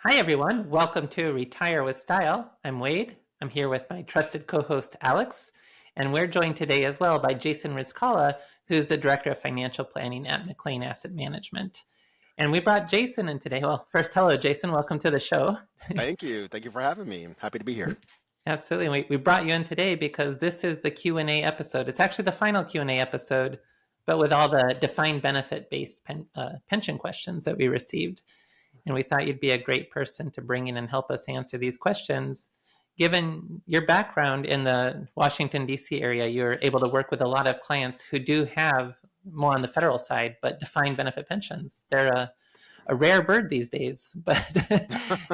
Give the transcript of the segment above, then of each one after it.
Hi, everyone. Welcome to Retire with Style. I'm Wade. I'm here with my trusted co-host, Alex. And we're joined today as well by Jason Rizkallah, who's the Director of Financial Planning at McLean Asset Management. And we brought Jason in today. Well, first, hello, Jason. Welcome to the show. Thank you. Thank you for having me. I'm happy to be here. Absolutely. We brought you in today because this is the Q&A episode. It's actually the final Q&A episode, but with all the defined benefit-based pension questions that we received. And we thought you'd be a great person to bring in and help us answer these questions. Given your background in the Washington, D.C. area, you're able to work with a lot of clients who do have more on the federal side, but defined benefit pensions. They're a rare bird these days, but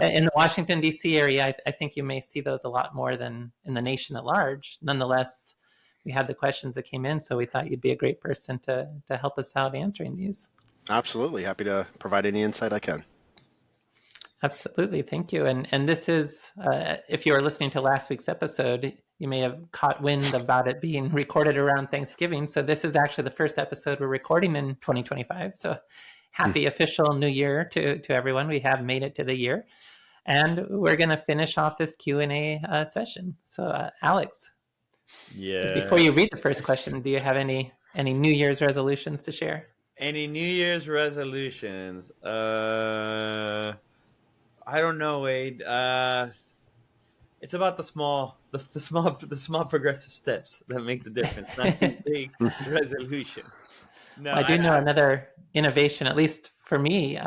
in the Washington, D.C. area, I think you may see those a lot more than in the nation at large. Nonetheless, we had the questions that came in, so we thought you'd be a great person to help us out answering these. Absolutely. Happy to provide any insight I can. Absolutely. Thank you. And this is, if you were listening to last week's episode, you may have caught wind about it being recorded around Thanksgiving. So this is actually the first episode we're recording in 2025. So happy official new year to everyone. We have made it to the year. And we're going to finish off this Q&A session. So Alex, before you read the first question, do you have any New Year's resolutions to share? Any New Year's resolutions? I don't know, Wade. It's about the small progressive steps that make the difference, not the big resolutions. No, I do know another innovation, at least for me,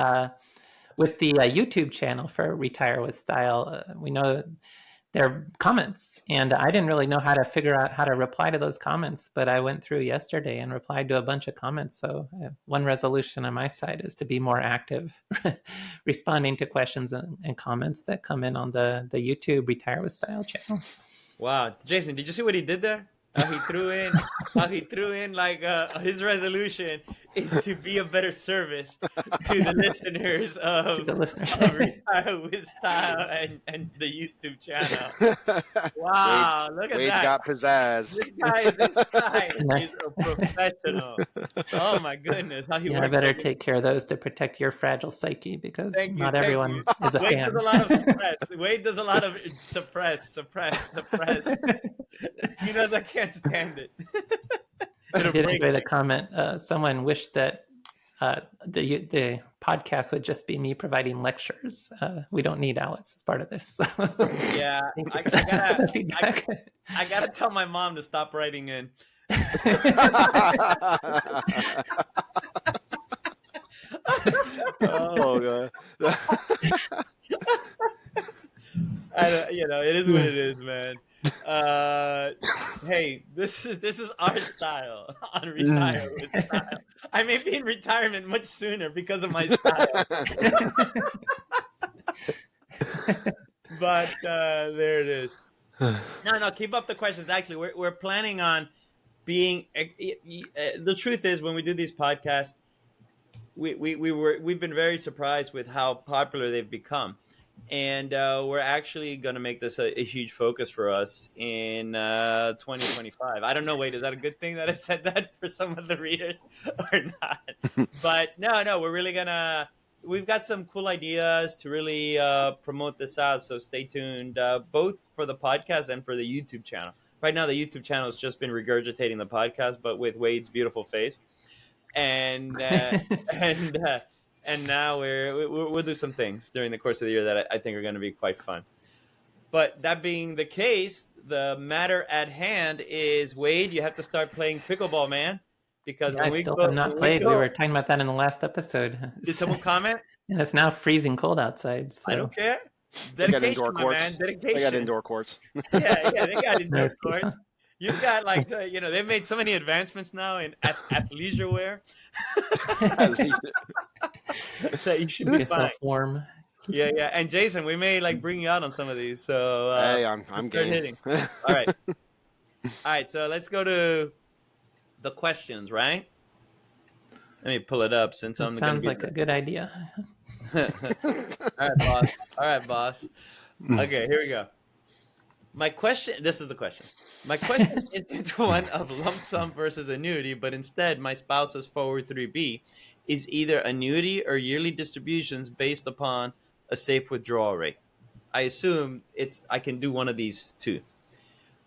with the YouTube channel for Retire with Style. We know there are comments, and I didn't really know how to figure out how to reply to those comments, but I went through yesterday and replied to a bunch of comments. So one resolution on my side is to be more active, responding to questions and comments that come in on the YouTube Retire with Style channel. Wow. Jason, did you see what he did there? How he threw in like his resolution is to be a better service to the listeners of Retire with Style and the YouTube channel. Wow, look at Wade's that. got pizzazz. This guy is a professional. Oh my goodness. How he I better take care of those to protect your fragile psyche, because not everyone is a Wade fan. Does a lot of suppress. Wade does a lot of suppress. He knows I can't stand it. I did enjoy the comment. Someone wished that the podcast would just be me providing lectures. We don't need Alex as part of this. So. Yeah, I gotta tell my mom to stop writing in. Oh god. It is what it is, man. Hey, this is our style on Retire with Style. I may be in retirement much sooner because of my style. But there it is. No, keep up the questions. Actually, we're planning on being. The truth is, when we do these podcasts, we've been very surprised with how popular they've become. And we're actually going to make this a huge focus for us in 2025. I don't know, Wade, is that a good thing that I said that for some of the readers or not? But no, we're really going to – we've got some cool ideas to really promote this out. So stay tuned, both for the podcast and for the YouTube channel. Right now, the YouTube channel has just been regurgitating the podcast, but with Wade's beautiful face. And now we'll do some things during the course of the year that I think are going to be quite fun. But that being the case, the matter at hand is, Wade, you have to start playing pickleball, man. Because I still have not played. We were talking about that in the last episode. Did someone comment? And it's now freezing cold outside. So. I don't care. Dedication, my man. Dedication. They got indoor courts. Yeah, they got indoor courts. You've got they've made so many advancements now in athleisure wear that you should be fine. Warm. Yeah. And Jason, we may bring you out on some of these. So hey, I'm game. Hitting. All right. So let's go to the questions. Right. Let me pull it up since I'm. Sounds like a good idea. All right, boss. Okay, here we go. This is the question. My question isn't one of lump sum versus annuity, but instead my spouse's 403B is either annuity or yearly distributions based upon a safe withdrawal rate. I assume I can do one of these two.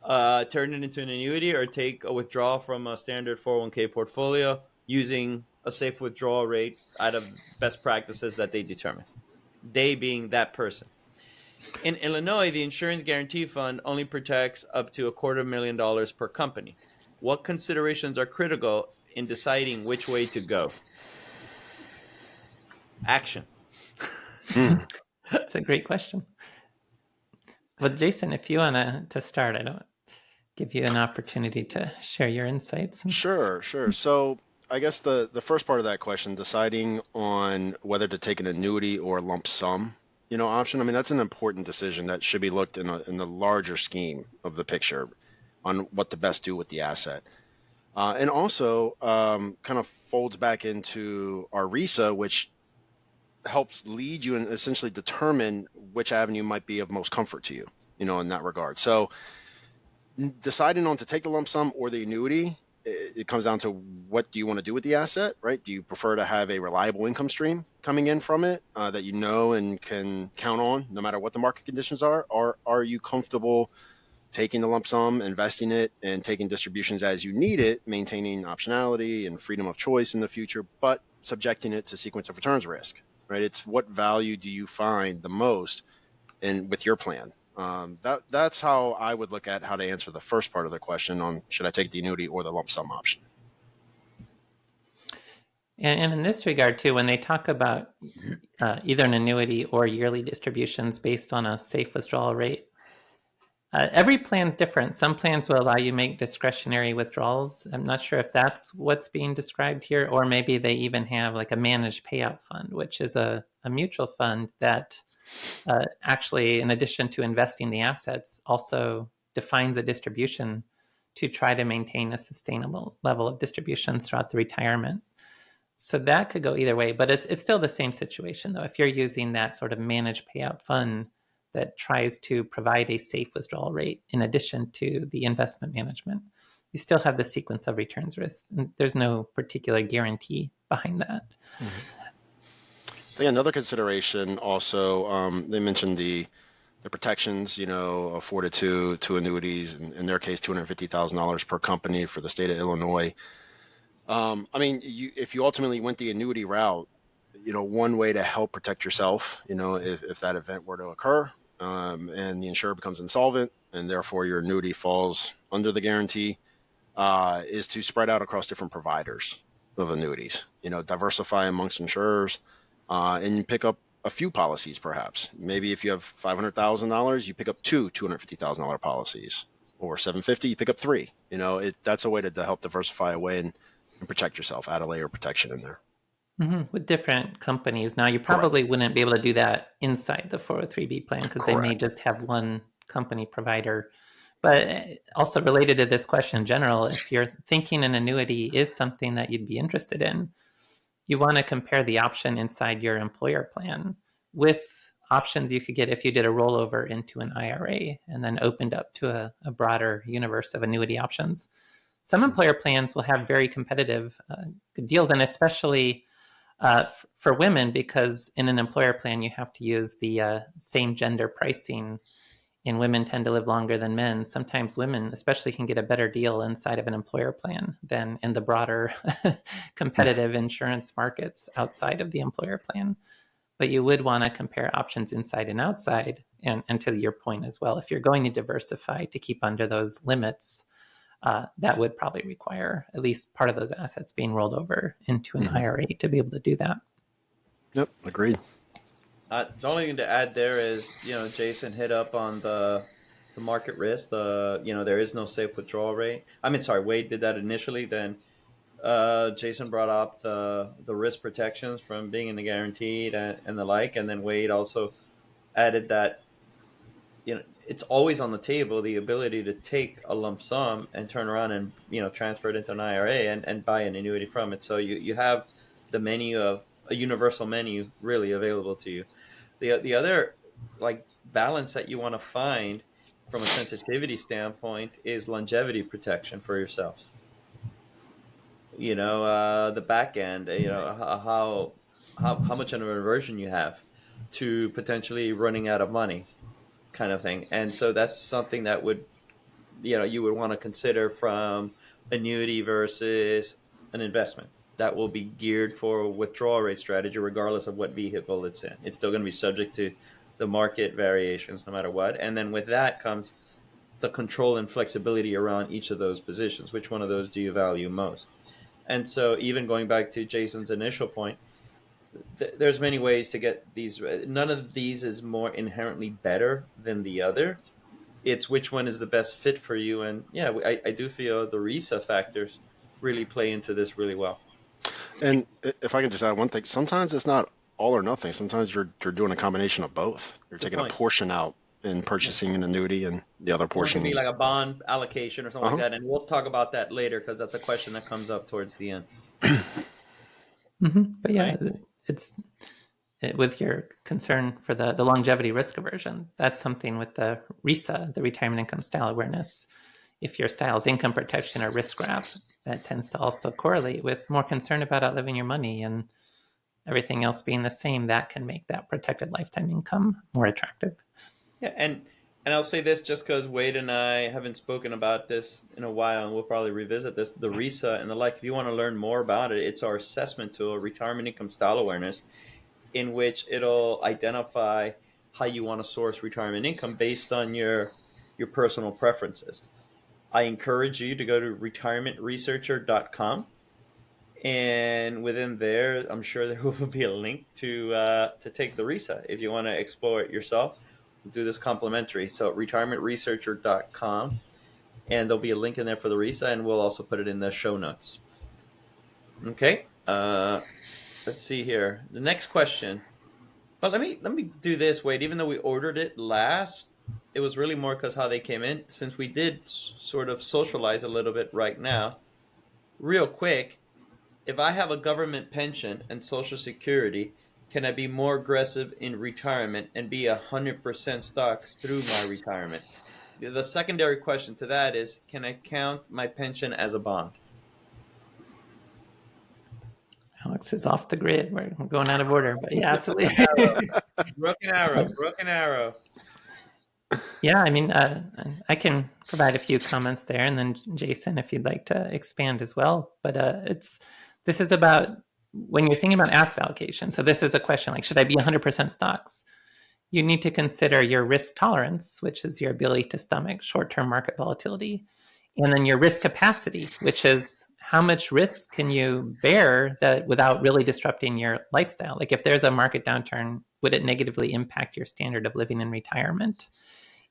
Turn it into an annuity or take a withdrawal from a standard 401k portfolio using a safe withdrawal rate out of best practices that they determine. They being that person. In Illinois, the Insurance Guarantee Fund only protects up to $250,000 per company. What considerations are critical in deciding which way to go? Action. That's a great question. Well, Jason, if you want to start, I don't give you an opportunity to share your insights. Sure. So I guess the first part of that question, deciding on whether to take an annuity or lump sum, option. I mean, that's an important decision that should be looked in the larger scheme of the picture on what to best do with the asset. And also kind of folds back into our RISA, which helps lead you and essentially determine which avenue might be of most comfort to you, in that regard. So deciding on to take the lump sum or the annuity, it comes down to what do you want to do with the asset, right? Do you prefer to have a reliable income stream coming in from it that you know and can count on no matter what the market conditions are? Or are you comfortable taking the lump sum, investing it, and taking distributions as you need it, maintaining optionality and freedom of choice in the future, but subjecting it to sequence of returns risk, right? It's what value do you find the most with your plan? That's how I would look at how to answer the first part of the question on should I take the annuity or the lump sum option. And in this regard, too, when they talk about either an annuity or yearly distributions based on a safe withdrawal rate, every plan's different. Some plans will allow you to make discretionary withdrawals. I'm not sure if that's what's being described here, or maybe they even have like a managed payout fund, which is a mutual fund that actually, in addition to investing the assets, also defines a distribution to try to maintain a sustainable level of distributions throughout the retirement. So that could go either way, but it's still the same situation, though. If you're using that sort of managed payout fund that tries to provide a safe withdrawal rate in addition to the investment management, you still have the sequence of returns risk. There's no particular guarantee behind that. Mm-hmm. I think another consideration also, they mentioned the protections, afforded to annuities, in their case, $250,000 per company for the state of Illinois. I mean, if you ultimately went the annuity route, one way to help protect yourself, if that event were to occur, and the insurer becomes insolvent and therefore your annuity falls under the guarantee, is to spread out across different providers of annuities, diversify amongst insurers, and you pick up a few policies, perhaps. Maybe if you have $500,000, you pick up two $250,000 policies, or $750,000, you pick up three. That's a way to help diversify away and protect yourself, add a layer of protection in there. Mm-hmm. With different companies. Now, you probably wouldn't be able to do that inside the 403B plan because they may just have one company provider. But also related to this question in general, if you're thinking an annuity is something that you'd be interested in, you want to compare the option inside your employer plan with options you could get if you did a rollover into an IRA and then opened up to a broader universe of annuity options. Some employer plans will have very competitive good deals, and especially for women, because in an employer plan, you have to use the same gender pricing, and women tend to live longer than men. Sometimes women especially can get a better deal inside of an employer plan than in the broader competitive insurance markets outside of the employer plan. But you would want to compare options inside and outside. And to your point as well, if you're going to diversify to keep under those limits, that would probably require at least part of those assets being rolled over into an IRA to be able to do that. Yep, agreed. The only thing to add there is, Jason hit up on the market risk. There is no safe withdrawal rate. Wade did that initially. Then Jason brought up the risk protections from being in the guaranteed and the like. And then Wade also added that, it's always on the table, the ability to take a lump sum and turn around and, transfer it into an IRA and buy an annuity from it. So you have the menu of a universal menu really available to you. The other balance that you want to find from a sensitivity standpoint is longevity protection for yourself. The back end, how much of an aversion you have. to potentially running out of money, kind of thing. And so that's something that would, you would want to consider from annuity versus an investment that will be geared for a withdrawal rate strategy, regardless of what vehicle it's in. It's still going to be subject to the market variations no matter what. And then with that comes the control and flexibility around each of those positions. Which one of those do you value most? And so even going back to Jason's initial point, there's many ways to get these. None of these is more inherently better than the other. It's which one is the best fit for you. And yeah, I do feel the RISA factors really play into this really well. And if I can just add one thing, sometimes it's not all or nothing. Sometimes you're doing a combination of both. You're taking a portion out and purchasing an annuity, and the other portion can be like a bond allocation or something like that. And we'll talk about that later because that's a question that comes up towards the end. But yeah, right? It's with your concern for the longevity risk aversion. That's something with the RISA, the retirement income style awareness. If your style is income protection or risk graph, that tends to also correlate with more concern about outliving your money and everything else being the same. That can make that protected lifetime income more attractive. Yeah, and I'll say this just because Wade and I haven't spoken about this in a while, and we'll probably revisit this, the RISA and the like. If you want to learn more about it, it's our assessment tool, retirement income style awareness, in which it'll identify how you want to source retirement income based on your personal preferences. I encourage you to go to retirementresearcher.com. And within there, I'm sure there will be a link to take the RISA if you want to explore it yourself. We'll do this complimentary. So retirementresearcher.com, and there'll be a link in there for the RISA, and we'll also put it in the show notes. Okay. Let's see here. The next question. But let me do this, Wade. Even though we ordered it last, it was really more because how they came in. Since we did sort of socialize a little bit right now, real quick. If I have a government pension and Social Security, can I be more aggressive in retirement and be 100% stocks through my retirement? The secondary question to that is, can I count my pension as a bond? Alex is off the grid. We're going out of order, but yeah, absolutely. Broken arrow. Yeah, I mean, I can provide a few comments there, and then Jason, if you'd like to expand as well. But this is about when you're thinking about asset allocation. So this is a question like, should I be 100% stocks? You need to consider your risk tolerance, which is your ability to stomach short-term market volatility, and then your risk capacity, which is how much risk can you bear that without really disrupting your lifestyle? Like if there's a market downturn, would it negatively impact your standard of living in retirement?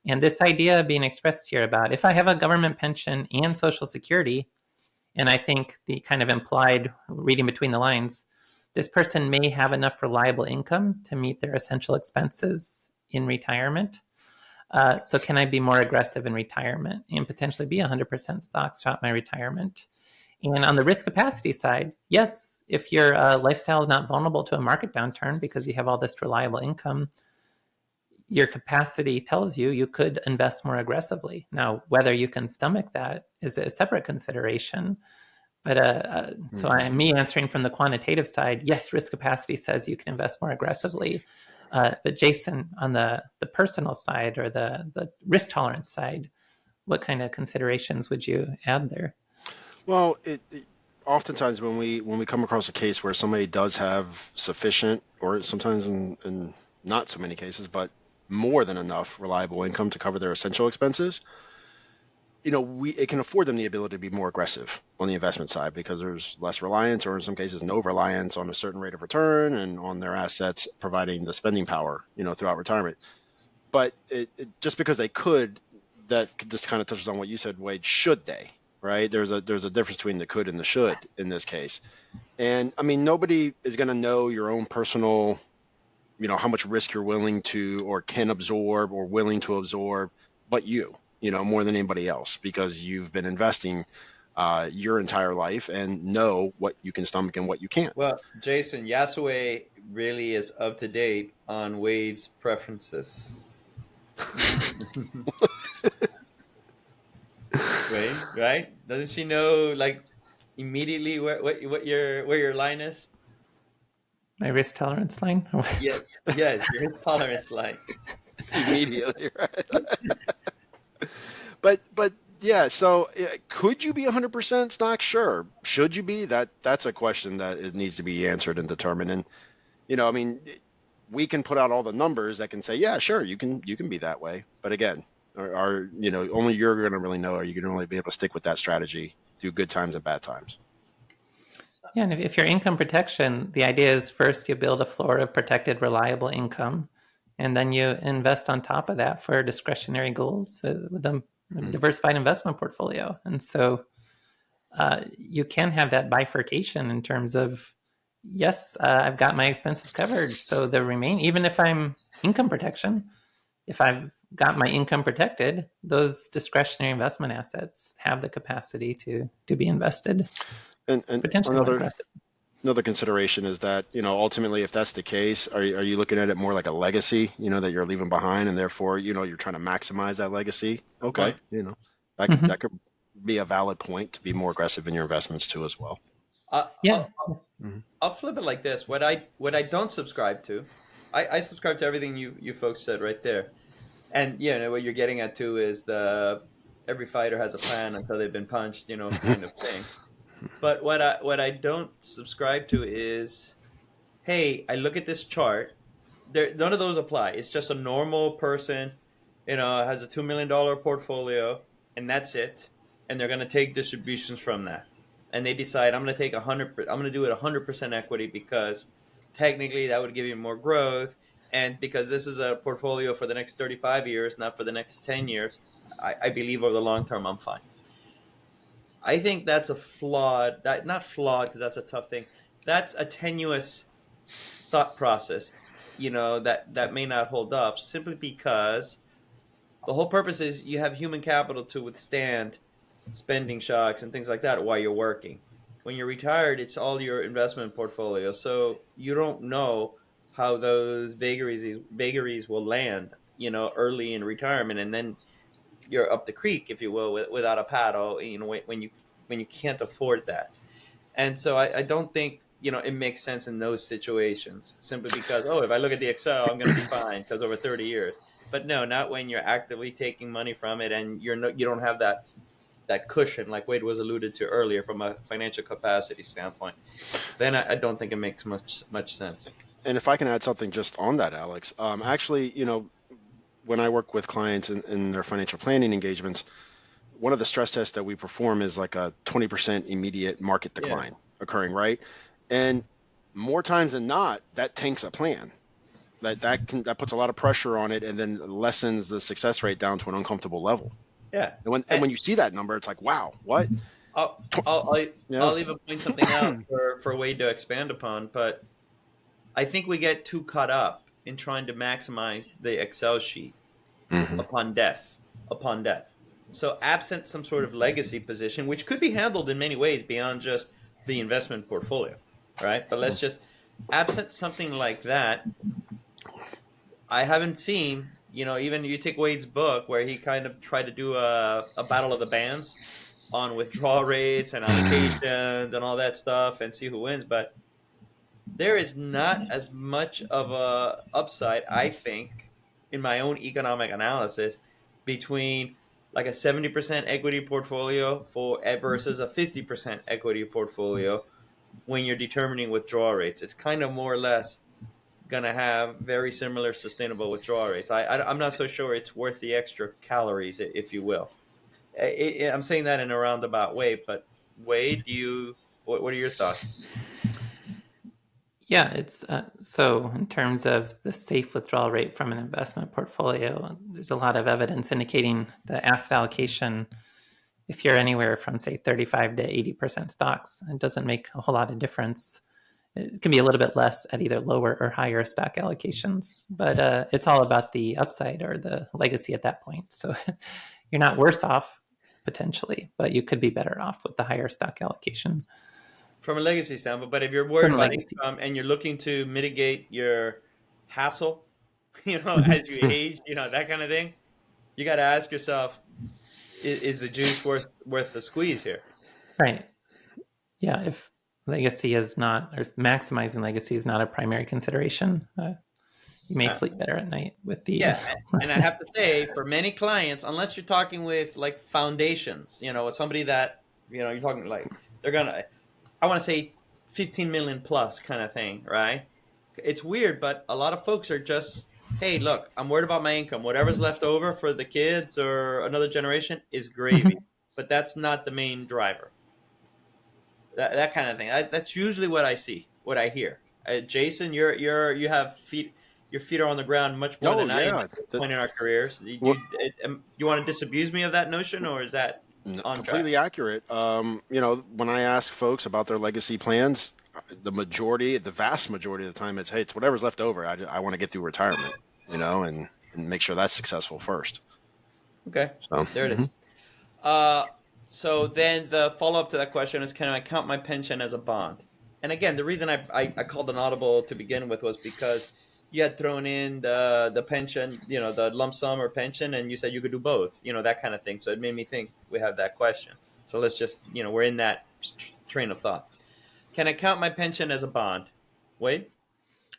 And this idea being expressed here about if I have a government pension and Social Security, and I think the kind of implied reading between the lines, this person may have enough reliable income to meet their essential expenses in retirement. So can I be more aggressive in retirement and potentially be 100% stocks throughout my retirement? And on the risk capacity side, yes, if your lifestyle is not vulnerable to a market downturn because you have all this reliable income, your capacity tells you could invest more aggressively. Now, whether you can stomach that is a separate consideration. But so me answering from the quantitative side, yes, risk capacity says you can invest more aggressively. But Jason, on the personal side or the risk tolerance side, what kind of considerations would you add there? Well, oftentimes when we come across a case where somebody does have sufficient, or sometimes in not so many cases, but more than enough reliable income to cover their essential expenses, it can afford them the ability to be more aggressive on the investment side because there's less reliance, or in some cases no reliance, on a certain rate of return and on their assets providing the spending power, throughout retirement. But just because they could, that just kind of touches on what you said, Wade. Should they? Right? There's a difference between the could and the should in this case. And I mean, nobody is going to know your own personal, how much risk you're willing to or can absorb or willing to absorb, but more than anybody else, because you've been investing your entire life and know what you can stomach and what you can't. Well, Jason, Yasue really is up to date on Wade's preferences. Right? Doesn't she know like immediately where your line is? My risk tolerance line. Yeah, yes, your risk tolerance line. Immediately, right? But yeah, so could you be 100% stock? Sure. Should you be? That's a question that it needs to be answered and determined. And I mean, we can put out all the numbers that can say, yeah, sure, you can be that way. But again, only you're going to really know. Are you going to really be able to stick with that strategy through good times and bad times? Yeah, and if you're income protection, the idea is first you build a floor of protected, reliable income, and then you invest on top of that for discretionary goals with a diversified investment portfolio. And so you can have that bifurcation in terms of, yes, I've got my expenses covered. So the even if I'm income protection, if I've got my income protected, those discretionary investment assets have the capacity to be invested, And potentially more aggressive. another consideration is that ultimately, if that's the case, are you looking at it more like a legacy, that you're leaving behind, and therefore you're trying to maximize that legacy? Okay, that could be a valid point to be more aggressive in your investments too as well. Yeah. I'll flip it like this. What I don't subscribe to, I subscribe to everything you folks said right there. And what you're getting at too is the every fighter has a plan until they've been punched, kind of thing. But what I don't subscribe to is, hey, I look at this chart. None of those apply. It's just a normal person, has a $2 million portfolio, and that's it. And they're going to take distributions from that. And they decide I'm going to take 100. I'm going to do it 100% equity because technically that would give you more growth, and because this is a portfolio for the next 35 years, not for the next 10 years. I believe over the long term, I'm fine. I think that's a flawed. Not flawed because that's a tough thing. That's a tenuous thought process, that may not hold up simply because the whole purpose is you have human capital to withstand spending shocks and things like that while you're working. When you're retired, it's all your investment portfolio, so you don't know how those vagaries will land, early in retirement, and then you're up the creek, if you will, without a paddle, when you can't afford that. And so I don't think it makes sense in those situations simply because, if I look at the Excel, I'm going to be fine because over 30 years. But no, not when you're actively taking money from it and you don't have that cushion like Wade was alluded to earlier from a financial capacity standpoint. Then I don't think it makes much sense. And if I can add something just on that, Alex, actually, when I work with clients in their financial planning engagements, one of the stress tests that we perform is like a 20% immediate market decline occurring, right? And more times than not, that tanks a plan. That puts a lot of pressure on it and then lessens the success rate down to an uncomfortable level. Yeah. And when you see that number, it's like, wow, what? I'll even point something out for Wade to expand upon, but I think we get too caught up in trying to maximize the Excel sheet upon death. So absent some sort of legacy position, which could be handled in many ways beyond just the investment portfolio, right? But let's just absent something like that. I haven't seen, even you take Wade's book where he kind of tried to do a battle of the bands on withdrawal rates and allocations and all that stuff and see who wins. But there is not as much of a upside, I think, in my own economic analysis between like a 70% equity portfolio versus a 50% equity portfolio when you're determining withdrawal rates. It's kind of more or less going to have very similar sustainable withdrawal rates. I'm not so sure it's worth the extra calories, if you will. I'm saying that in a roundabout way, but Wade, what are your thoughts? Yeah, it's so in terms of the safe withdrawal rate from an investment portfolio, there's a lot of evidence indicating the asset allocation. If you're anywhere from say 35 to 80% stocks, it doesn't make a whole lot of difference. It can be a little bit less at either lower or higher stock allocations, but it's all about the upside or the legacy at that point. So you're not worse off potentially, but you could be better off with the higher stock allocation. From a legacy standpoint, but if you're worried about income and you're looking to mitigate your hassle, as you age, that kind of thing, you got to ask yourself, is the juice worth the squeeze here? Right. Yeah. legacy is not, or maximizing legacy is not a primary consideration. You may sleep better at night with the. Yeah, and I have to say, for many clients, unless you're talking with like foundations, somebody that you're talking like they're gonna, I want to say 15 million plus kind of thing, right? It's weird, but a lot of folks are just, hey, look, I'm worried about my income. Whatever's left over for the kids or another generation is gravy, but that's not the main driver. That kind of thing. That's usually what I see, what I hear. Jason, you have feet. Your feet are on the ground much more than I am at this point in our careers. You want to disabuse me of that notion, or is that on completely track? accurate? When I ask folks about their legacy plans, the vast majority of the time, it's whatever's left over. I want to get through retirement, and make sure that's successful first. Okay, so there it is. So then the follow-up to that question is, can I count my pension as a bond? And again, the reason I called an audible to begin with was because you had thrown in the pension, the lump sum or pension, and you said you could do both, that kind of thing. So it made me think we have that question. So let's just, we're in that train of thought. Can I count my pension as a bond? Wade?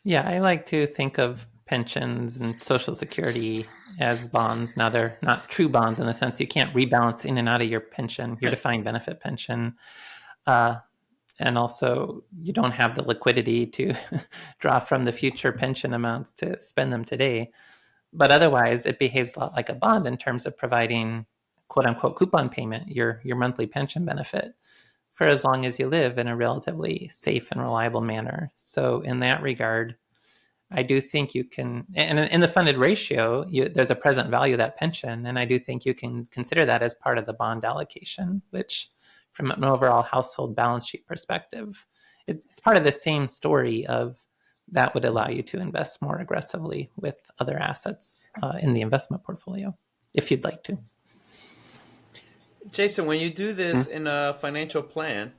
Yeah, I like to think of pensions and Social Security as bonds. Now, they're not true bonds in the sense you can't rebalance in and out of your pension, your defined benefit pension. And also, you don't have the liquidity to draw from the future pension amounts to spend them today. But otherwise, it behaves a lot like a bond in terms of providing quote-unquote coupon payment, your monthly pension benefit, for as long as you live in a relatively safe and reliable manner. So in that regard, I do think you can, and in the funded ratio, there's a present value of that pension, and I do think you can consider that as part of the bond allocation, which from an overall household balance sheet perspective, it's part of the same story of that would allow you to invest more aggressively with other assets in the investment portfolio, if you'd like to. Jason, when you do this in a financial plan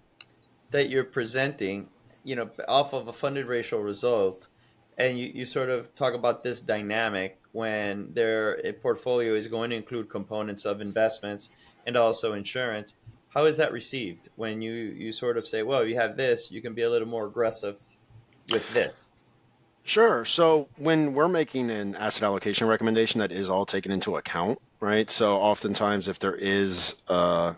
that you're presenting, off of a funded ratio result, and you sort of talk about this dynamic when a portfolio is going to include components of investments and also insurance, how is that received when you sort of say, well, you have this, you can be a little more aggressive with this? Sure. So when we're making an asset allocation recommendation, that is all taken into account, right? So oftentimes if there is, a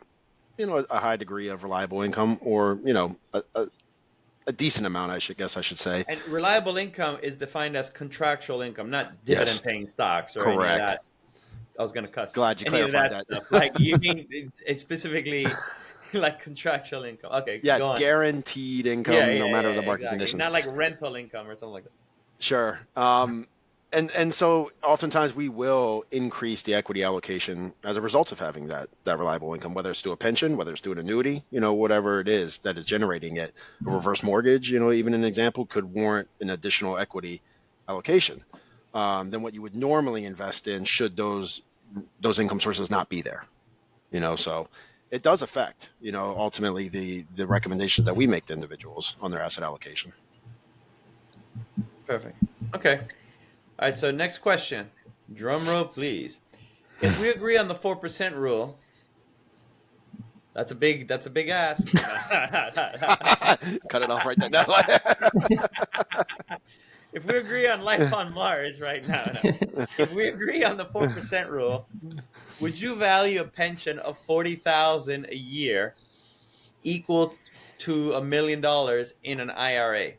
high degree of reliable income or, a decent amount, I should say. And reliable income is defined as contractual income, not dividend paying stocks or correct. Any of that. I was going to cuss. Glad you clarified that. Stuff. Like you mean it's specifically like contractual income. Okay. Yes, go on. guaranteed income, no matter the market conditions. Not like rental income or something like that. Sure. And so oftentimes we will increase the equity allocation as a result of having that reliable income, whether it's through a pension, whether it's through an annuity, whatever it is that is generating it. A reverse mortgage, even an example, could warrant an additional equity allocation than what you would normally invest in should those income sources not be there. So it does affect, ultimately the recommendations that we make to individuals on their asset allocation. Perfect. Okay. All right, so next question. Drum roll, please. If we agree on the 4% rule, that's a big ask. Cut it off right there. No. If we agree on life on Mars right now, if we agree on the 4% rule, would you value a pension of $40,000 a year equal to $1 million in an IRA?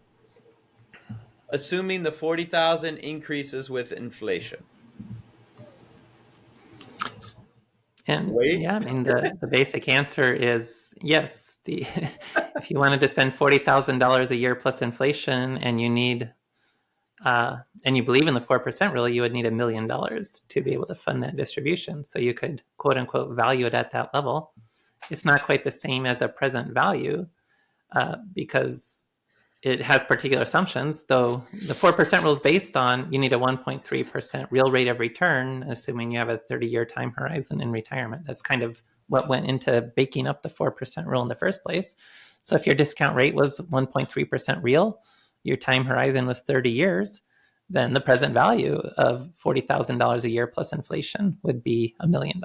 Assuming the 40,000 increases with inflation. And yeah, I mean the basic answer is yes. If you wanted to spend $40,000 a year plus inflation, and you need and you believe in the 4% rule, you would need $1 million to be able to fund that distribution. So you could quote unquote value it at that level. It's not quite the same as a present value because it has particular assumptions, though the 4% rule is based on you need a 1.3% real rate of return, assuming you have a 30-year time horizon in retirement. That's kind of what went into baking up the 4% rule in the first place. So if your discount rate was 1.3% real, your time horizon was 30 years, then the present value of $40,000 a year plus inflation would be $1 million.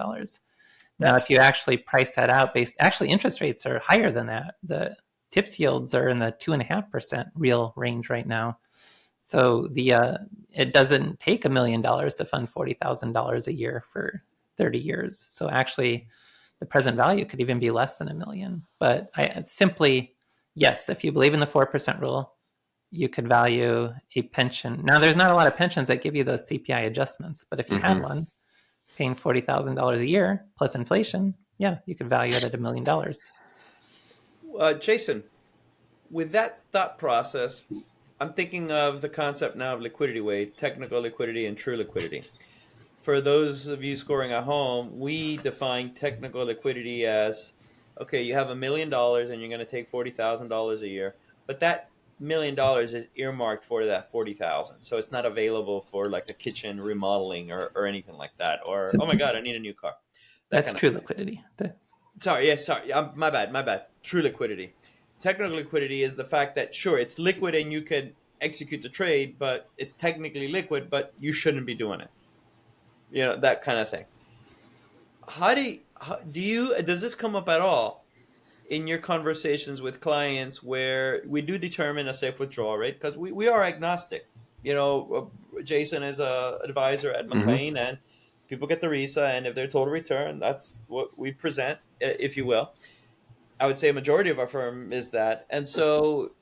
Now, if you actually price that out actually interest rates are higher than that. TIPS yields are in the 2.5% real range right now. So it doesn't take $1 million to fund $40,000 a year for 30 years. So actually, the present value could even be less than $1 million. But yes, if you believe in the 4% rule, you could value a pension. Now, there's not a lot of pensions that give you those CPI adjustments, but if you had one paying $40,000 a year plus inflation, yeah, you could value it at $1 million. Jason, with that thought process, I'm thinking of the concept now of liquidity weight, technical liquidity and true liquidity. For those of you scoring at home, we define technical liquidity as, okay, you have $1 million and you're going to take $40,000 a year, but that $1 million is earmarked for that 40,000. So it's not available for like a kitchen remodeling or anything like that. Or, oh my God, I need a new car. That's true liquidity. Sorry. My bad. True liquidity. Technical liquidity is the fact that, sure, it's liquid and you can execute the trade, but it's technically liquid, but you shouldn't be doing it. You know, that kind of thing. Does this come up at all in your conversations with clients where we do determine a safe withdrawal rate? Because we are agnostic. You know, Jason is a advisor at McLean, and people get the RISA, and if they're total return, that's what we present, if you will. I would say a majority of our firm is that. And so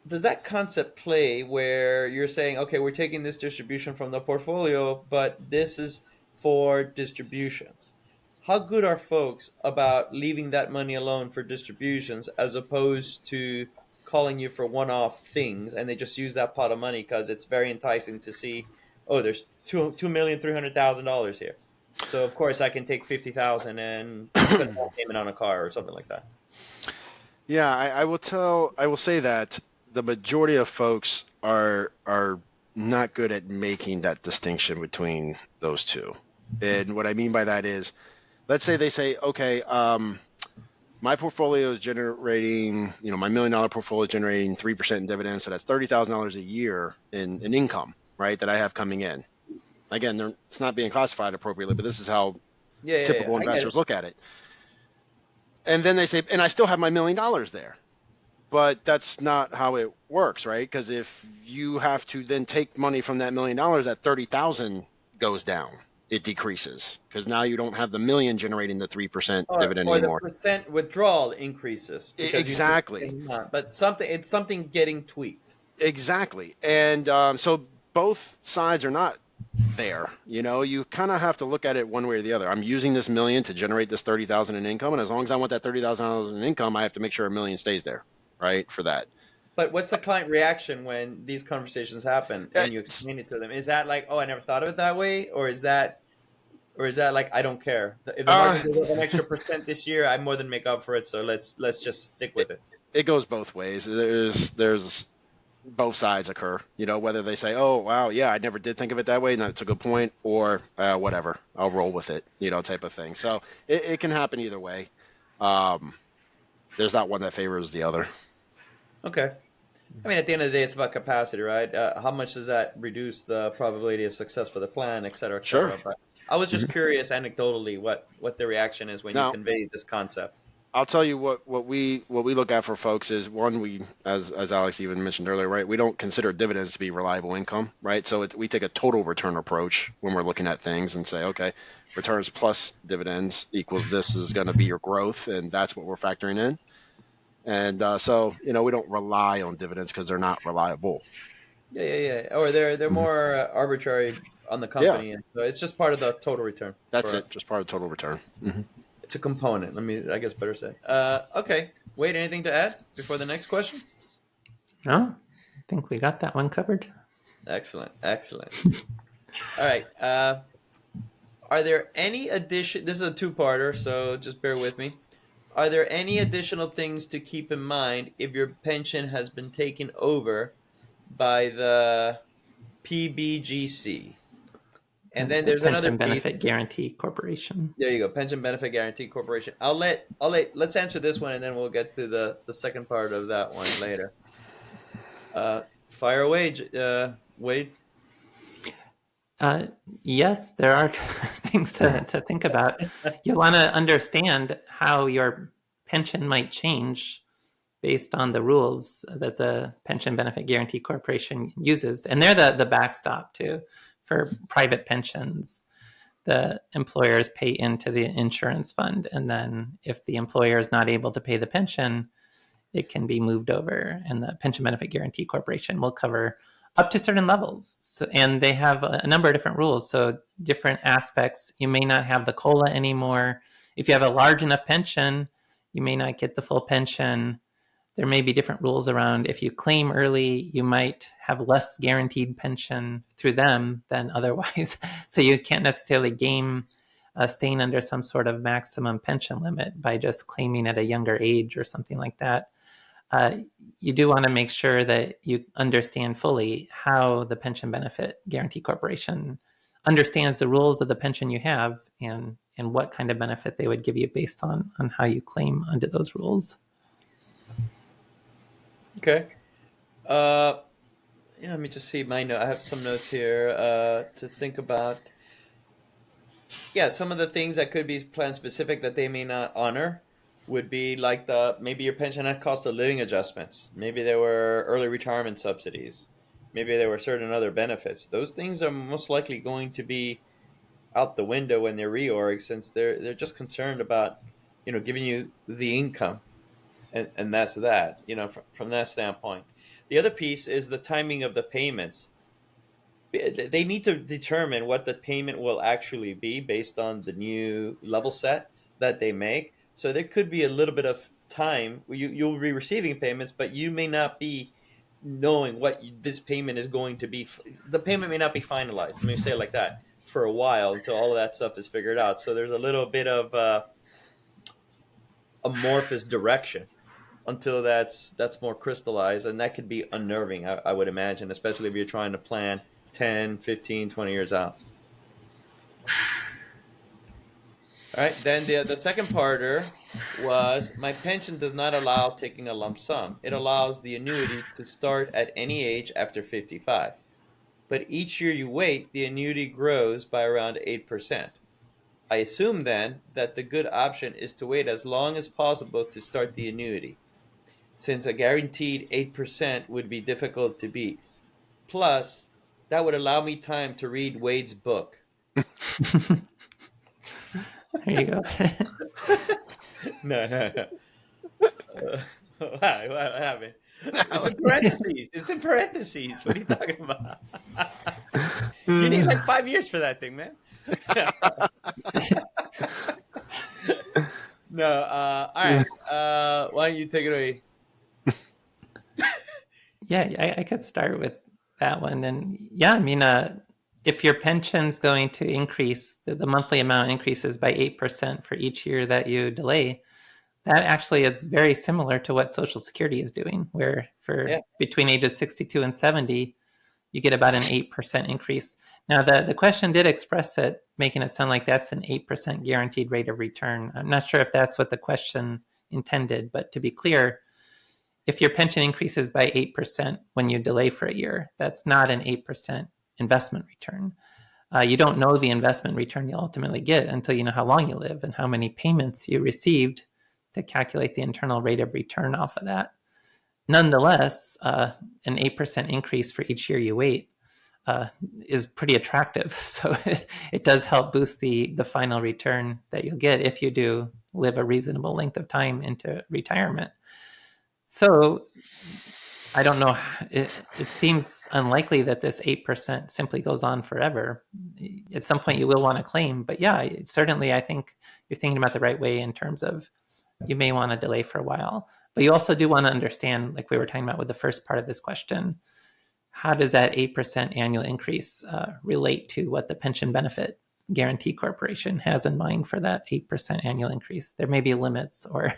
does that concept play where you're saying, okay, we're taking this distribution from the portfolio, but this is for distributions? How good are folks about leaving that money alone for distributions as opposed to calling you for one-off things, and they just use that pot of money because it's very enticing to see, oh, there's $2,300,000 here. So of course I can take 50,000 and put a down payment on a car or something like that. Yeah, I will say that the majority of folks are not good at making that distinction between those two. And what I mean by that is, let's say they say, okay, my portfolio is generating, my $1 million portfolio is generating 3% in dividends, so that's $30,000 a year in income, right, that I have coming in. Again, it's not being classified appropriately, but this is how typical investors look at it. And then they say, and I still have my $1 million there. But that's not how it works, right? Because if you have to then take money from that $1 million, that 30,000 goes down. It decreases because now you don't have the million generating the 3% dividend anymore. Or the percent withdrawal increases. Exactly. But it's something getting tweaked. Exactly. And so both sides are not there. You kind of have to look at it one way or the other. I'm using this $1 million to generate this 30,000 in income, and as long as I want that $30,000 in income, I have to make sure $1 million stays there, right, for that. But what's the client reaction when these conversations happen and you explain it to them? Is that like, oh, I never thought of it that way, or is that like, I don't care if the market goes up an extra percent this year, I more than make up for it, so let's just stick with it. It goes both ways. There's both sides occur, whether they say, oh, wow, yeah, I never did think of it that way, and that's a good point, or whatever, I'll roll with it, type of thing. So it can happen either way. There's not one that favors the other. Okay. I mean, at the end of the day, it's about capacity, right? How much does that reduce the probability of success for the plan, et cetera, et cetera? Sure. But I was just curious anecdotally what the reaction is when you convey this concept. I'll tell you what we look at for folks is, one, we, as Alex even mentioned earlier, right, we don't consider dividends to be reliable income, right? So we take a total return approach when we're looking at things and say, okay, returns plus dividends equals this is going to be your growth, and that's what we're factoring in. And so we don't rely on dividends because they're not reliable. Yeah. Or they're more arbitrary on the company, and so it's just part of the total return. That's it, just part of the total return. Mm-hmm. It's a component. I guess better say. Okay. Wait, anything to add before the next question? No, I think we got that one covered. Excellent. All right. Are there any addition? This is a two-parter, so just bear with me. Are there any additional things to keep in mind if your pension has been taken over by the PBGC? And then there's another Pension Benefit Guarantee Corporation. There you go, Pension Benefit Guarantee Corporation. Let's answer this one, and then we'll get to the second part of that one later. Fire away, Wade. Yes, there are things to think about. You want to understand how your pension might change based on the rules that the Pension Benefit Guaranty Corporation uses. And they're the backstop too for private pensions. The employers pay into the insurance fund. And then if the employer is not able to pay the pension, it can be moved over, and the Pension Benefit Guaranty Corporation will cover up to certain levels. So, and they have a number of different rules. So different aspects, you may not have the COLA anymore. If you have a large enough pension, you may not get the full pension. There may be different rules around if you claim early, you might have less guaranteed pension through them than otherwise. So you can't necessarily game staying under some sort of maximum pension limit by just claiming at a younger age or something like that. You do want to make sure that you understand fully how the Pension Benefit Guaranty Corporation understands the rules of the pension you have and what kind of benefit they would give you based on how you claim under those rules. Okay. Let me just see my note. I have some notes here to think about. Yeah, some of the things that could be plan specific that they may not honor would be like maybe your pension had cost of living adjustments. Maybe there were early retirement subsidies. Maybe there were certain other benefits. Those things are most likely going to be out the window when they're reorg, since they're just concerned about, giving you the income, and that's that. From that standpoint. The other piece is the timing of the payments. They need to determine what the payment will actually be based on the new level set that they make. So there could be a little bit of time where you'll be receiving payments, but you may not be knowing what this payment is going to be. The payment may not be finalized. Let me say it like that, for a while until all of that stuff is figured out. So there's a little bit of amorphous direction until that's more crystallized, and that could be unnerving, I would imagine, especially if you're trying to plan 10, 15, 20 years out. All right, then the second parter was, my pension does not allow taking a lump sum. It allows the annuity to start at any age after 55. But each year you wait, the annuity grows by around 8%. I assume then that the good option is to wait as long as possible to start the annuity, since a guaranteed 8% would be difficult to beat. Plus, that would allow me time to read Wade's book. There you go. No. What happened? It's in parentheses. It's in parentheses. What are you talking about? You need like 5 years for that thing, man. No. All right. Why don't you take it away? Yeah, I could start with that one. And yeah, I mean, if your pension's going to increase, the monthly amount increases by 8% for each year that you delay, that actually is very similar to what Social Security is doing, where between ages 62 and 70, you get about an 8% increase. Now, the question did express it, making it sound like that's an 8% guaranteed rate of return. I'm not sure if that's what the question intended, but to be clear, if your pension increases by 8% when you delay for a year, that's not an 8% investment return. You don't know the investment return you'll ultimately get until you know how long you live and how many payments you received to calculate the internal rate of return off of that. Nonetheless, an 8% increase for each year you wait is pretty attractive. So it does help boost the final return that you'll get if you do live a reasonable length of time into retirement. So I don't know. It seems unlikely that this 8% simply goes on forever. At some point you will want to claim, but yeah, certainly I think you're thinking about the right way in terms of you may want to delay for a while, but you also do want to understand, like we were talking about with the first part of this question, how does that 8% annual increase relate to what the Pension Benefit Guaranty Corporation has in mind for that 8% annual increase? There may be limits, or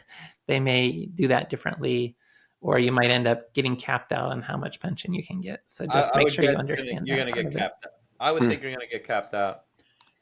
they may do that differently, or you might end up getting capped out on how much pension you can get. So just make sure you understand you're going to get capped out. I would think you're going to get capped out.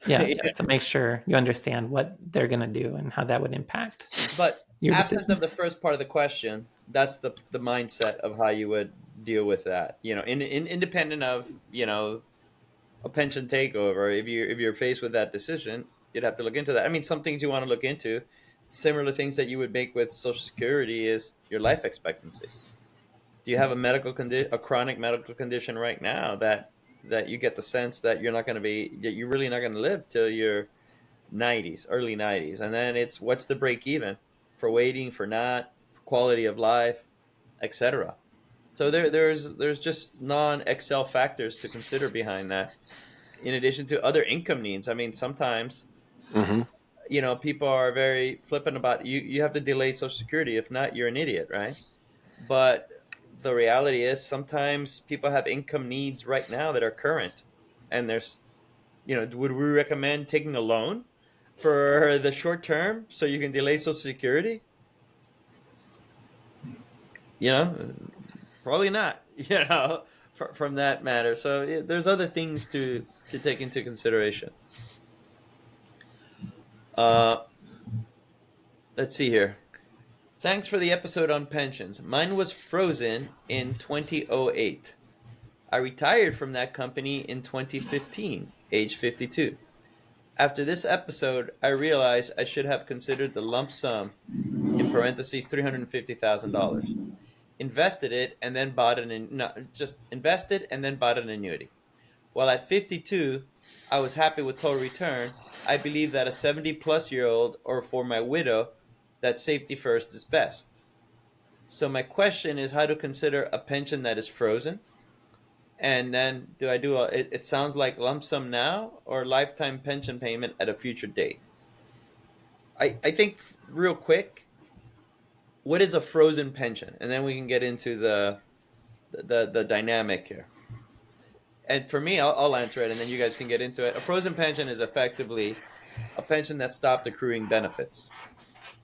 Yeah, so make sure you understand what they're going to do and how that would impact. But absent of the first part of the question, that's the mindset of how you would deal with that. Independent of a pension takeover. If you're faced with that decision, you'd have to look into that. I mean, some things you want to look into similar things that you would make with Social Security is your life expectancy. Do you have a medical condition, a chronic medical condition right now that you get the sense that you're really not going to live till your 90s, early 90s, and then it's what's the break even for waiting, for not, for quality of life, etc. So there's just non-Excel factors to consider behind that, in addition to other income needs. I mean, sometimes Mm-hmm. people are very flippant about you have to delay Social Security, if not you're an idiot, right? But the reality is sometimes people have income needs right now that are current, and there's would we recommend taking a loan for the short term so you can delay Social Security? Probably not. From that matter. So there's other things to take into consideration. Let's see here. Thanks for the episode on pensions. Mine was frozen in 2008. I retired from that company in 2015, age 52. After this episode, I realized I should have considered the lump sum, in parentheses, $350,000. Invested it and then bought invested and then bought an annuity. While at 52, I was happy with total return. I believe that a 70-plus-year-old, or for my widow, that safety first is best. So my question is how to consider a pension that is frozen. And then do I do it sounds like lump sum now or lifetime pension payment at a future date? I think real quick, what is a frozen pension? And then we can get into the dynamic here. And for me, I'll answer it, and then you guys can get into it. A frozen pension is effectively a pension that stopped accruing benefits.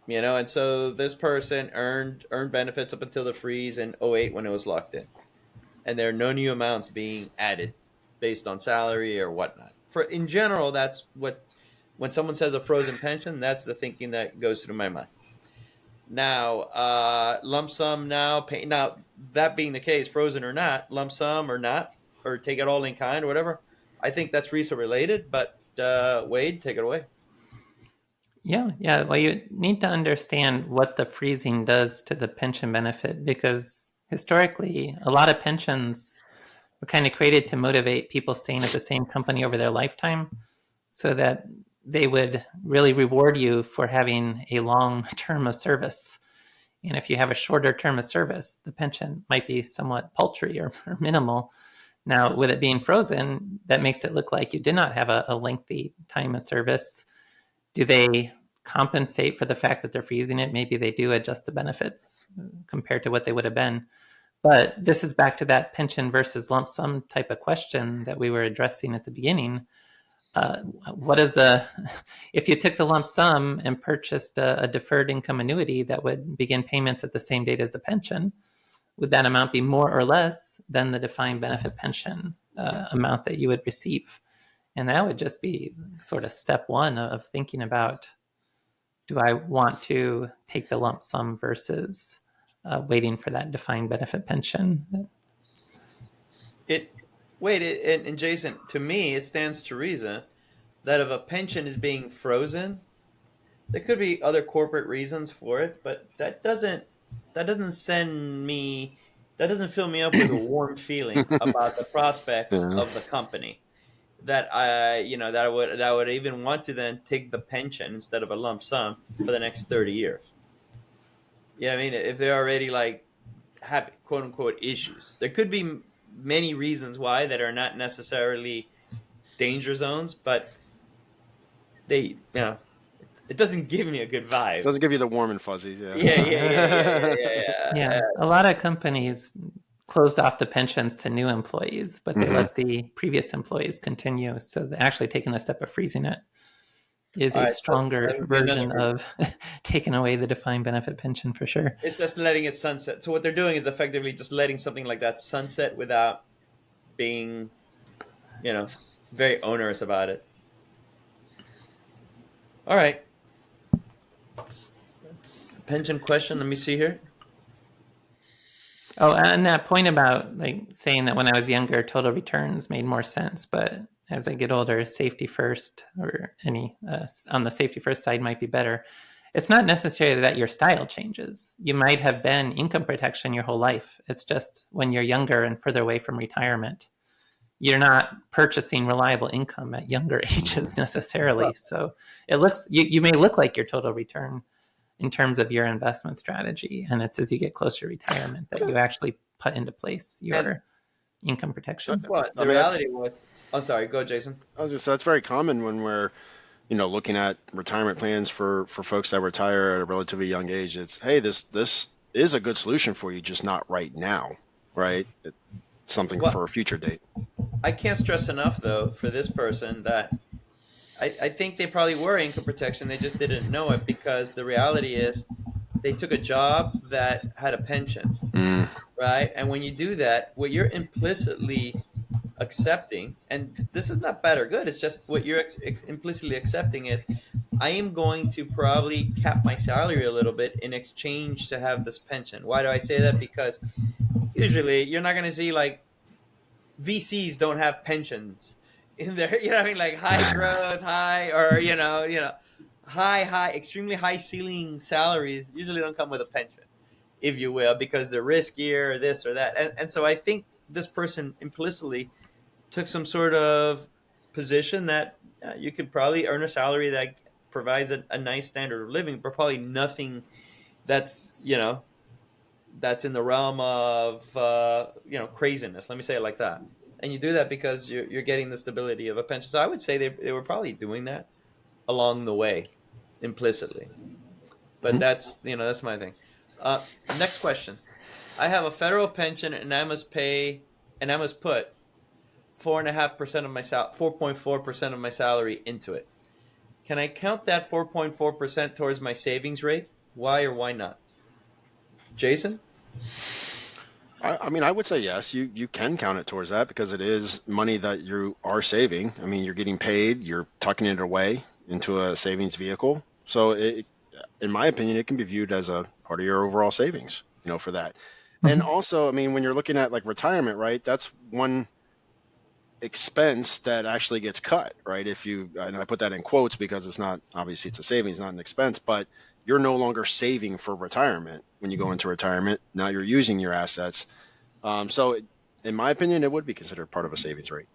And so this person earned benefits up until the freeze in 2008 when it was locked in. And there are no new amounts being added based on salary or whatnot. In general, that's when someone says a frozen pension, that's the thinking that goes through my mind. Now, lump sum now, now that being the case, frozen or not, lump sum or not, or take it all in kind or whatever, I think that's RISA related, but Wade, take it away. Yeah. Well, you need to understand what the freezing does to the pension benefit, because historically, a lot of pensions were kind of created to motivate people staying at the same company over their lifetime so that they would really reward you for having a long term of service. And if you have a shorter term of service, the pension might be somewhat paltry or minimal. Now, with it being frozen, that makes it look like you did not have a lengthy time of service. Do they compensate for the fact that they're freezing it? Maybe they do adjust the benefits compared to what they would have been. But this is back to that pension versus lump sum type of question that we were addressing at the beginning. If you took the lump sum and purchased a deferred income annuity that would begin payments at the same date as the pension, would that amount be more or less than the defined benefit pension amount that you would receive? And that would just be sort of step one of thinking about, do I want to take the lump sum versus waiting for that defined benefit pension? And Jason, to me, it stands to reason that if a pension is being frozen, there could be other corporate reasons for it, but that doesn't fill me up with a warm feeling about the prospects of the company that I would even want to then take the pension instead of a lump sum for the next 30 years. I mean, if they're already have quote unquote issues, there could be many reasons why that are not necessarily danger zones, but it doesn't give me a good vibe. It doesn't give you the warm and fuzzies. Yeah. A lot of companies closed off the pensions to new employees, but they let the previous employees continue. So actually taking the step of freezing it is a stronger version of taking away the defined benefit pension for sure. It's just letting it sunset. So what they're doing is effectively just letting something like that sunset without being, very onerous about it. All right. That's the pension question. Let me see here. Oh, and that point about saying that when I was younger, total returns made more sense, but as I get older, safety first or any on the safety first side might be better. it's not necessarily that your style changes. You might have been income protection your whole life. It's just when you're younger and further away from retirement, you're not purchasing reliable income at younger ages necessarily. Well, So it looks, you may look like your total return in terms of your investment strategy. And it's as you get closer to retirement that you actually put into place your income protection. well, I the mean, reality was, oh, sorry, go, Jason. that's very common when we're, looking at retirement plans for folks that retire at a relatively young age. It's, hey, this is a good solution for you, just not right now, right? It's something Well, for a future date. I can't stress enough, though, for this person that I think they probably were income protection. They just didn't know it, because the reality is they took a job that had a pension, right? And when you do that, what you're implicitly accepting, and this is not bad or good, it's just what you're implicitly accepting is, I am going to probably cap my salary a little bit in exchange to have this pension. Why do I say that? Because usually you're not going to see, like, VCs don't have pensions in there. You know what I mean? Like high growth, high, extremely high ceiling salaries usually don't come with a pension, if you will, because they're riskier or this or that. And so I think this person implicitly took some sort of position that you could probably earn a salary that provides a nice standard of living, but probably nothing that's, that's in the realm of craziness. Let me say it like that. And you do that because you're getting the stability of a pension. So I would say they were probably doing that along the way, implicitly. But that's my thing. Next question. I have a federal pension and I must put 4.5% of my 4.4% of my salary into it. Can I count that 4.4% towards my savings rate? Why or why not? Jason? I mean, I would say yes. You can count it towards that because it is money that you are saving. I mean, you're getting paid, you're tucking it away into a savings vehicle. So, in my opinion, it can be viewed as a part of your overall savings, for that. And also, I mean, when you're looking at like retirement, right, that's one expense that actually gets cut, right? And I put that in quotes because it's not, obviously it's a savings, not an expense, but you're no longer saving for retirement when you go into retirement. Now you're using your assets. So in my opinion, it would be considered part of a savings rate.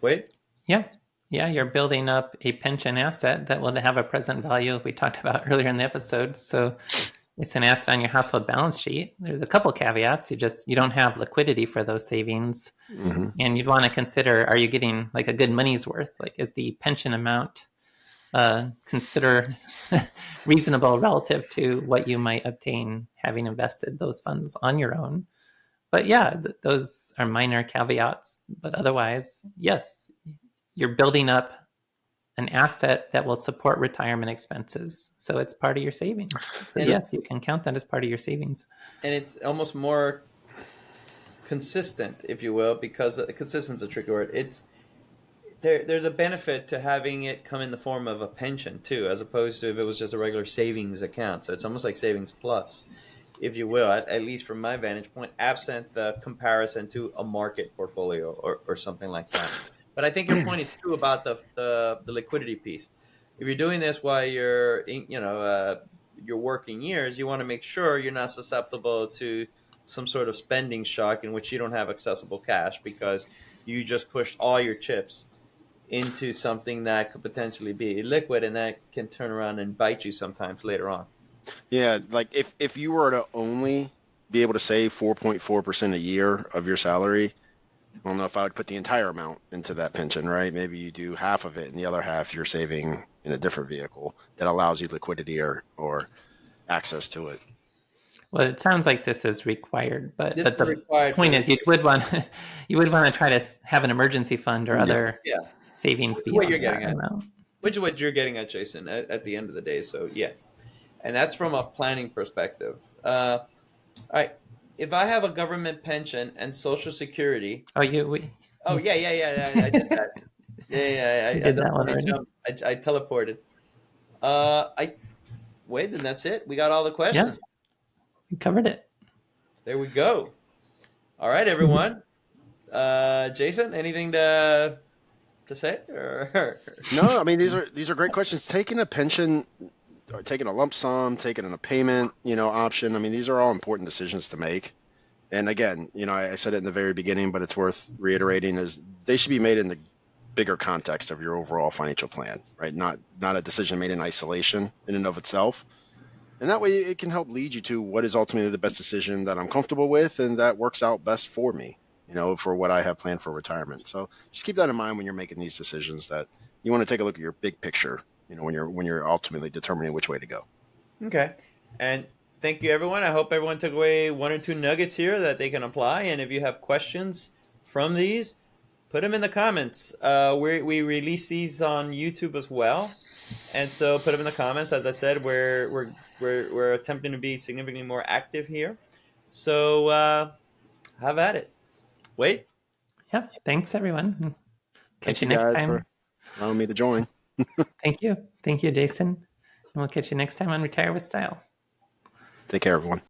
Wait. Yeah. You're building up a pension asset that will have a present value we talked about earlier in the episode. So it's an asset on your household balance sheet. There's a couple caveats. You don't have liquidity for those savings. Mm-hmm. And you'd want to consider, are you getting like a good money's worth? Like, is the pension amount consider reasonable relative to what you might obtain having invested those funds on your own? But those are minor caveats. But otherwise, yes, you're building up an asset that will support retirement expenses. So it's part of your savings. So yes, you can count that as part of your savings. And it's almost more consistent, if you will, because consistent is a tricky word. There's a benefit to having it come in the form of a pension too, as opposed to if it was just a regular savings account. So it's almost like savings plus, if you will, at least from my vantage point, absent the comparison to a market portfolio or something like that. But I think your point is true about the liquidity piece. If you're doing this while you're in, your working years, you want to make sure you're not susceptible to some sort of spending shock in which you don't have accessible cash because you just pushed all your chips into something that could potentially be illiquid, and that can turn around and bite you sometimes later on. Yeah, like if you were to only be able to save 4.4% a year of your salary, I don't know if I would put the entire amount into that pension, right? Maybe you do half of it and the other half you're saving in a different vehicle that allows you liquidity or access to it. Well, it sounds like this is required, but the required point is you would want to try to have an emergency fund or other savings beyond that amount. Which is what you're getting at, Jason, at the end of the day. So, yeah. And that's from a planning perspective. All right. If I have a government pension and Social Security. Oh, I did that. I did that one already. I teleported. Then that's it. We got all the questions. Yeah. We covered it. There we go. All right, everyone. Jason, anything to say? Or? No, I mean these are great questions. Taking a pension taking a lump sum, taking a payment, option. I mean, these are all important decisions to make. And again, I said it in the very beginning, but it's worth reiterating, is they should be made in the bigger context of your overall financial plan, right? Not a decision made in isolation in and of itself. And that way it can help lead you to what is ultimately the best decision that I'm comfortable with and that works out best for me, for what I have planned for retirement. So just keep that in mind when you're making these decisions, that you want to take a look at your big picture, when you're ultimately determining which way to go. Okay. And thank you, everyone. I hope everyone took away 1 or 2 nuggets here that they can apply. And if you have questions from these, put them in the comments. We release these on YouTube as well. And so put them in the comments. As I said, we're attempting to be significantly more active here. So have at it. Wait. Yeah. Thanks, everyone. Catch Thank you you next guys time. for allowing me to join. Thank you. Thank you, Jason. And we'll catch you next time on Retire with Style. Take care, everyone.